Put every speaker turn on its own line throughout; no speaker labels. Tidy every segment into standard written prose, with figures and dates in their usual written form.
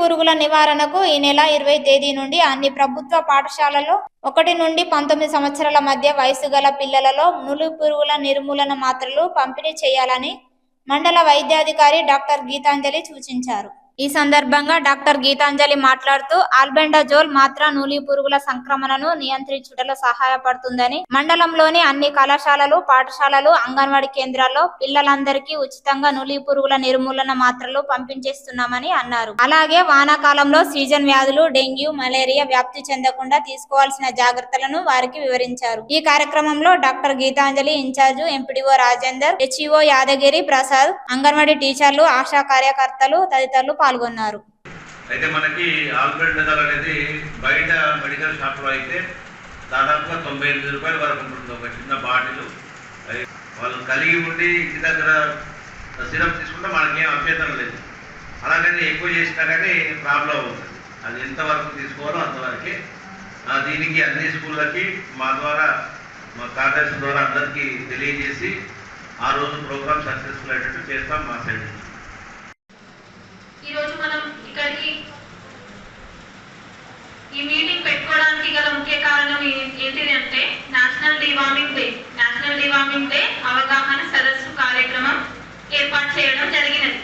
పురుగుల నివారణకు ఈ నెల 20 తేదీ నుండి అన్ని ప్రభుత్వ పాఠశాలలో 1 నుండి 19 సంవత్సరాల మధ్య వయసు గల పిల్లలలో నులి పురుగుల నిర్మూలన మాత్రలు పంపిణీ చేయాలని మండల వైద్యాధికారి డాక్టర్ గీతాంజలి సూచించారు. ఈ సందర్భంగా డాక్టర్ గీతాంజలి మాట్లాడుతూ ఆల్బెండజోల్ మాత్ర నూలి పురుగుల సంక్రమణను నియంత్రించుటలో సహాయపడుతుందని, మండలంలోని అన్ని కళాశాలలు, పాఠశాలలు, అంగన్వాడీ కేంద్రాల్లో పిల్లలందరికీ ఉచితంగా నూలి పురుగుల నిర్మూలన మాత్రలు పంపించేస్తున్నామని అన్నారు. అలాగే వానాకాలంలో సీజన్ వ్యాధులు డెంగ్యూ, మలేరియా వ్యాప్తి చెందకుండా తీసుకోవాల్సిన జాగ్రత్తలను వారికి వివరించారు. ఈ కార్యక్రమంలో doctor Geetanjali incharge MPDO Rajender, HEO Yadagiri Prasad, anganwadi టీచర్లు, ఆశా కార్యకర్తలు తదితరులు పాల్గొన్నారు.
అయితే మనకి ఆల్బెండజోల్ అనేది బయట మెడికల్ షాప్లో అయితే దాదాపుగా 98 రూపాయల వరకు ఉంటుంది ఒక చిన్న బాటిల్. వాళ్ళు కలిగి ఉండి ఇంటి దగ్గర సిరప్ తీసుకుంటే మనకేం అభ్యంతరం లేదు. అలాగని ఎక్కువ చేసినా కానీ ప్రాబ్లం అవుతుంది. అది ఎంతవరకు తీసుకోవాలో అంతవరకే. దీనికి అన్ని స్కూళ్ళకి మా ద్వారా, మా కార్యదర్శి ద్వారా అందరికీ తెలియజేసి ఆ రోజు ప్రోగ్రామ్ సక్సెస్ఫుల్ అయ్యేటట్టు చేస్తాం మా సైడ్.
ఈరోజు మనం ఇక్కడికి ఈ మీటింగ్ పెట్టుకోవడానికి గల ముఖ్య కారణం ఏంటిది అంటే నేషనల్ డివార్మింగ్ డే అవగాహన సదస్సు కార్యక్రమం ఏర్పాటు చేయడం జరిగినది.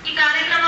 ఈ కార్యక్రమం